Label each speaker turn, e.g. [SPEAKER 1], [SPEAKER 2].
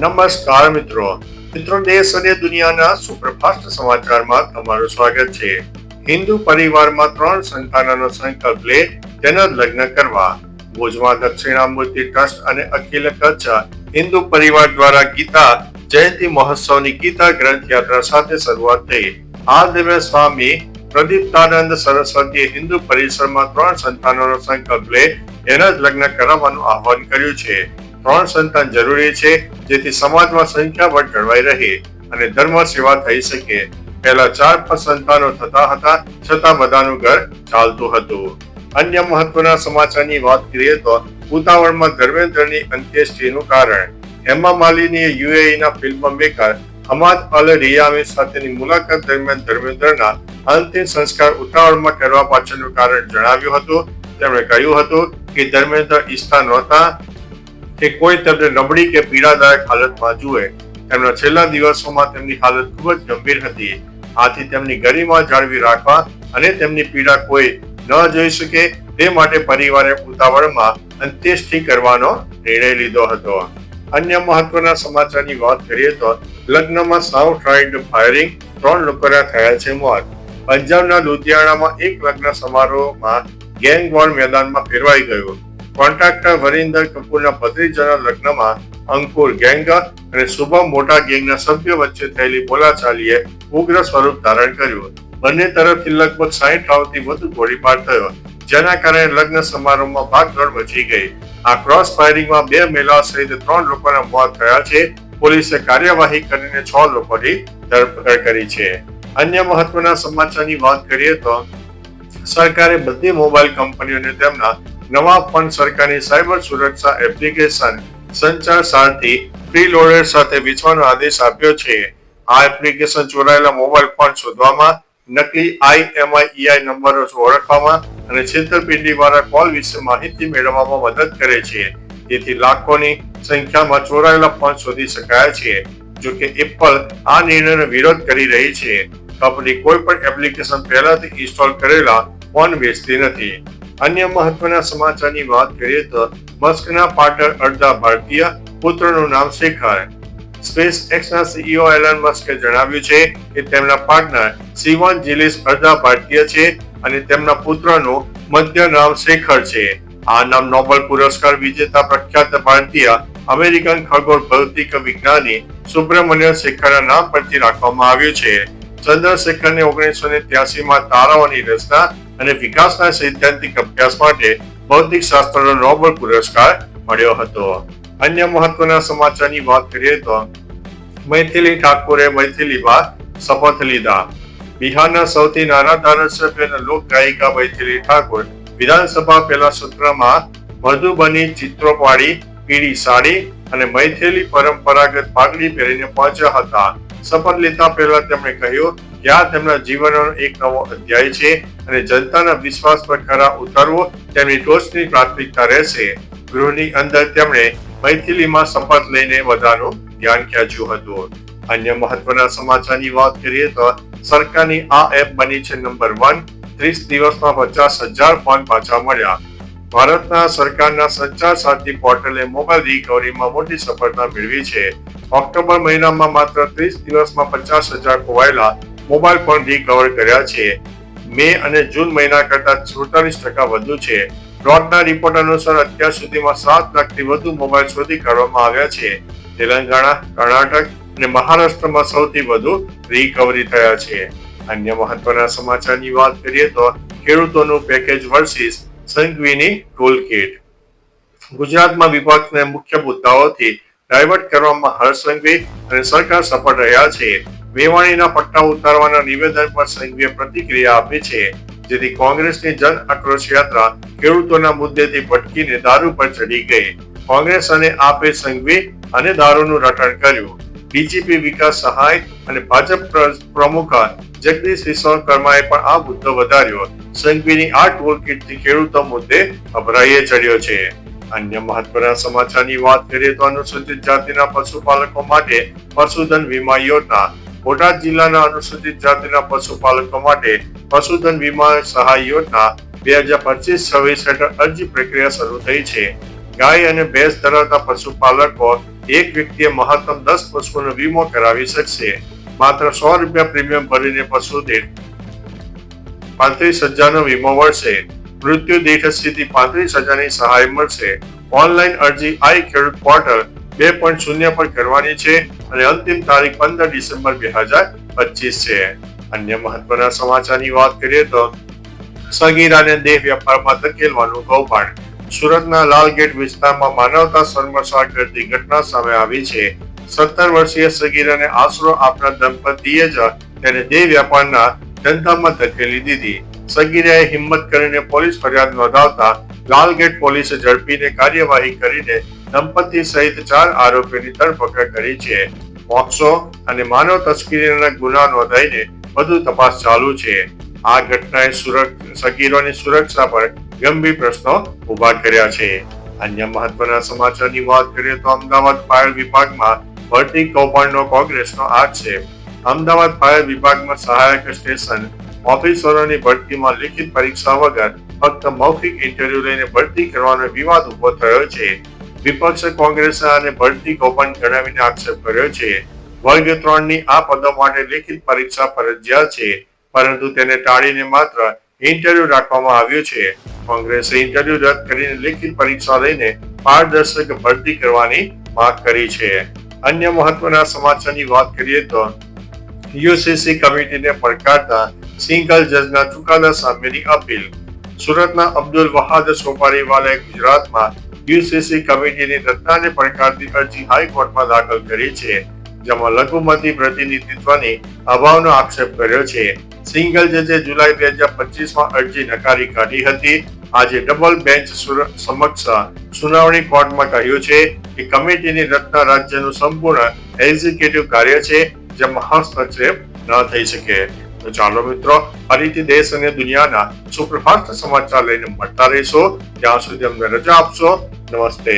[SPEAKER 1] નમસ્કાર મિત્રો દેશ અને દુનિયાના સુપરફાસ્ટ સમાચારમાં તમારું સ્વાગત છે। હિન્દુ પરિવારમાં 3 સંતાનોનો સંકલ્પ લે તેના લગ્ન કરવા। ભુજમાં દક્ષિણામૂર્તિ ટ્રસ્ટ અને અખિલ કચ્છ હિન્દુ પરિવાર દ્વારા ગીતા જયંતિ મહોત્સવની ગીતા ગ્રંથ યાત્રા સાથે શરૂઆત થઈ। આ દરમિયાન સ્વામી પ્રદીપ્તાનંદ સરસ્વતીએ હિન્દુ પરિસરમાં 3 સંતાનોનો સંકલ્પ લે તેના લગ્ન કરાવવાનું આહ્વાન કર્યું છે। 3 સંતાન જરૂરી છે જેથી સમાજમાં સંખ્યાબળ જળવાઈ રહે અને ધર્મ સેવા થઈ શકે। પહેલા 4-5 સંતાનો થતા હતા છતાં બધાનું ઘર ચાલતું હતું। અન્ય મહત્વના સમાચારની વાત કરીએ તો ઉતાવળમાં ધર્મેન્દ્રની અંત્યેષ્ટિનું કારણ। હેમા માલિનીએ યુએઈના ફિલ્મ મેકર હમાદ અલ રિયામી સાથેની મુલાકાત દરમિયાન ધર્મેન્દ્રના અંતિમ સંસ્કાર ઉતાવળમાં કરવા પાછળનું કારણ જણાવ્યું હતું। તેમણે કહ્યું હતું કે ધર્મેન્દ્ર ઈચ્છતા નહોતા કે કોઈ તેમને નબળી કે પીડાદાયક હાલતમાં જુએ। તેમના છેલ્લા દિવસોમાં તેમની હાલત ખૂબ જ ગંભીર હતી, આથી તેમની ગરિમા જાળવી રાખવા અને તેમની પીડા કોઈ ન જોઈ શકે તે માટે પરિવારે ઉતાવળમાં અંત્યેષ્ટિ કરવાનો નિર્ણય લીધો હતો। અન્ય મહત્વના સમાચારની વાત કરીએ તો લગ્નમાં સાઉથ રાઇડ ફાયરિંગ, 3 લોકોના થયા છે મોત। પંજાબના લુધિયાણામાં એક લગ્ન સમારોહમાં ગેંગ વોર મેદાનમાં ફેરવાઈ ગયું। કોન્ટ્રાક્ટર વરિન્દર કપૂરના ભત્રીજાના લગ્નમાં અંકુર ગેંગ અને શુભમ મોટા ગેંગના સભ્યો વચ્ચે થયેલી બોલાચાલીએ ઉગ્ર સ્વરૂપ ધારણ કર્યું। બંને તરફથી લગભગ 60 રાઉન્ડથી વધુ ગોળીબાર થયો, જેના કારણે લગ્ન સમારોહમાં ભાગદોડ મચી ગઈ। આ ક્રોસ ફાયરિંગમાં 2 મહિલાઓ સહિત 3 લોકોના મોત થયા છે। પોલીસે કાર્યવાહી કરીને 6 લોકોની ધરપકડ કરી છે। અન્ય મહત્વના સમાચારની વાત કરીએ તો સરકારે બધી મોબાઈલ કંપનીઓને તેમના નવા ફોન સરકારની સાયબર સુરક્ષા એપ્લિકેશન સંચાર સારથી પ્રીલોડર સાથે વેચવાનો આદેશ આપ્યો છે। આ એપ્લિકેશન ચોરાયેલા મોબાઈલ ફોન શોધવામાં, નકલી IMEI નંબરો ઓળખવામાં અને છેતરપિંડી વાળા કોલ વિશે માહિતી મેળવવામાં મદદ કરે છે, તેથી લાખોની સંખ્યામાં ચોરાયેલા ફોન શોધી શકાય છે। જોકે એપલ આ નિર્ણયનો વિરોધ કરી રહી છે। કંપની કોઈ પણ એપ્લિકેશન પહેલાથી ઇન્સ્ટોલ કરેલા ફોન વેચતી નથી। અન્ય મહત્વના સમાચારની વાત કરીએ તો મસ્કના પાર્ટનર અડધા ભારતીય, પુત્રનું નામ શેખર। સ્પેસએક્સના CEO એલન મસ્કે જણાવ્યું છે કે તેમના પાર્ટનર સિવન જીલિસ અડધા ભારતીય છે અને તેમના પુત્રનું મધ્ય નામ શેખર છે। આ નામ નોબેલ પુરસ્કાર વિજેતા પ્રખ્યાત ભારતીય અમેરિકન ખગોળ ભૌતિક વિજ્ઞાની સુબ્રમણ્યમ શેખરના નામ પરથી રાખવામાં આવ્યું છે। ચંદ્રશેખરને 1983માં તારાઓની રચના અને વિકાસના સૈદ્ધાંતિક અભ્યાસ માટે ભૌતિક શાસ્ત્રનો નોબેલ પુરસ્કાર મળ્યો હતો। અન્ય મહત્વના સમાચારની વાત કરીએ તો મૈથિલી ઠાકોરે મૈથિલીમાં શપથ લીધા। બિહારના સૌથી નાના ધારાસભ્ય અને લોક ગાયિકા મૈથિલી ઠાકોર વિધાનસભા પહેલા સત્રમાં મધુબની ચિત્રોપાડી પીળી સાડી અને મૈથિલી પરંપરાગત પાઘડી પહેરીને પહોંચ્યા હતા। શપથ લેતા પહેલા તેમણે કહ્યું કે આ તેમના જીવનનો એક નવો અધ્યાય છે અને જનતાના વિશ્વાસ પર ખરા ઉતરવું તેમની ટોચની પ્રાથમિકતા રહેશે। ગૃહની અંદર તેમણે મૈથિલીમાં શપથ લઈને બધાનું ધ્યાન ખેંચ્યું હતું। અન્ય મહત્વના સમાચારની વાત કરીએ તો સરકારની આ એપ બની છે નંબર 1। 30 દિવસમાં 50,000 ફોન પાછા મળ્યા। ભારતના સરકારના સંચાર સારથી પોર્ટલે મોબાઈલ રિકવરીમાં મોટી સફળતા મેળવી છે। ઓક્ટોબર મહિનામાં માત્ર 30 દિવસમાં 50,000 ખોવાયેલા મોબાઈલ ફોન રિકવર કર્યા છે। મે અને જૂન મહિના કરતા 47% વધુ છે। ડોટના રિપોર્ટ અનુસાર અત્યાર સુધીમાં 7 લાખથી વધુ મોબાઈલ શોધી કાઢવામાં આવ્યા છે। તેલંગાણા, કર્ણાટક અને મહારાષ્ટ્રમાં સૌથી વધુ રિકવરી થયા છે। અન્ય મહત્વના સમાચારની વાત કરીએ તો ખેડૂતોનું પેકેજ વર્સિસ સંઘવીની ટૂલકીટ। ગુજરાતમાં વિપક્ષના મુખ્ય મુદ્દાઓથી ડાયવર્ટ કરવામાં હર્ષ સંઘવી અને સરકાર સફળ રહ્યા છે। મેવાણીના પટ્ટા ઉતારવાના નિવેદન પર સંઘવીએ પ્રતિક્રિયા આપી છે, જેથી કોંગ્રેસની જન આક્રોશ યાત્રા ખેડૂતોના મુદ્દેથી ભટકીને દારૂ પર ચડી ગઈ। કોંગ્રેસ અને આપે સંઘવી અને દારૂનું રટણ કર્યું। ડીજીપી વિકાસ સહાય અને ભાજપ પ્રમુખ જગદીશ વિશ્વકર્માએ પણ આ મુદ્દો વધાર્યો। સંઘવીની આ ટૂલકીટથી ખેડૂતો મુદ્દે અભરાઈએ ચડ્યો છે। અન્ય મહત્વના સમાચારની વાત કરીએ તો અનુસૂચિત જાતિના પશુપાલકો માટે પશુધન વીમા યોજના। બોટાદ જિલ્લાના અનુસૂચિત જાતિના પશુપાલકો માટે પશુધન વીમા સહાય યોજના 2025-26 હેઠળ અરજી પ્રક્રિયા શરૂ થઈ છે। ગાય અને ભેંસ ધરાવતા પશુપાલકો એક વ્યક્તિએ મહત્તમ 10 પશુઓનો વીમો કરાવી શકશે. માત્ર 100 રૂપિયા પ્રીમિયમ ભરીને પશુ દીઠ 35,000નો વીમો મળશે. મૃત્યુ દીઠ સીધી 35,000ની સહાય મળશે. ઓનલાઈન અરજી આઈ ખેડૂત પોર્ટલ 2.0 પર કરવાની છે અને અંતિમ તારીખ 15 ડિસેમ્બર 2025 છે. અન્ય મહત્વના સમાચારની વાત કરીએ તો સગીરાને દેહ વેપારમાં ધકેલવાનું કૌભાંડ. સુરતના લાલગેટ વિસ્તારમાં માનવતા શર્મસાર કરતી ઘટના સામે આવી છે. 17 વર્ષીય સગીરાને આશરો આપનાર દંપતીએ જ તેને દેહ વેપારના ધંધામાં ધકેલી દીધી. સગીરાએ હિંમત કરીને પોલીસ ફરિયાદ નોંધાવતા લાલગેટ પોલીસે ઝડપીને કાર્યવાહી કરીને દંપતી સહિત 4 આરોપીઓની ધરપકડ કરી છે. પોક્સો અને માનવ તસ્કરીના ગુના નોંધાઈને વધુ તપાસ ચાલુ છે. આ ઘટનાએ સગીરોની સુરક્ષા પર ગંભીર પ્રશ્નો ઉભા કર્યા છે. અન્ય મહત્વના સમાચારની વાત કરીએ તો અમદાવાદ ફાયર વિભાગમાં ભરતી કૌભાંડનો કોંગ્રેસનો આક્ષેપ. અમદાવાદ ફાયર વિભાગમાં સહાયક સ્ટેશન ઓફિસરોની ભરતીમાં લિખિત પરીક્ષા વગર ફક્ત મૌખિક ઇન્ટરવ્યુ લઈને ભરતી કરવાનો વિવાદ ઉભો થયો છે. વિપક્ષે કોંગ્રેસે આને ભરતી કૌભાંડ ગણાવીને આક્ષેપ કર્યો છે. વર્ગ 3ની આ પદો માટે લિખિત પરીક્ષા ફરજિયાત છે, પરંતુ તેને ટાળીને માત્ર ઇન્ટરવ્યુ રાખવામાં આવ્યું છે. કોંગ્રેસે ઇન્ટરવ્યુ રદ કરીને લિખિત પરીક્ષા લઈને પારદર્શક ભરતી કરવાની માંગ કરી છે. અન્ય મહત્વના સમાચારની વાત કરીએ તો યુસીસી કમિટીને પડકારતા સિંગલ જજના ચુકાદા સામેની અપીલ. સુરતના અબ્દુલ વહાદ સોપારીવાલાએ ગુજરાતમાં યુસીસી કમિટીની રચનાને પડકારતી અરજી હાઈકોર્ટમાં દાખલ કરી છે, જેમાં લઘુમતી પ્રતિનિધિત્વની અભાવનો આક્ષેપ કર્યો છે. સિંગલ જજે જુલાઈ 2025માં અરજી નકારી કાઢી હતી. આજે ડબલ બેન્ચ સમક્ષ સુનાવણી કોર્ટમાં કહ્યું છે કે કમિટીની રચના રાજ્યનું સંપૂર્ણ એક્ઝિક્યુટિવ કાર્ય છે, જેમાં હસ્તક્ષેપ ન થઈ શકે. તો ચાલો મિત્રો, ફરીથી દેશ અને દુનિયાના સુપરફાસ્ટ સમાચાર લઈને મળતા રહીશો. ત્યાં સુધી અમને રજા આપશો. નમસ્તે.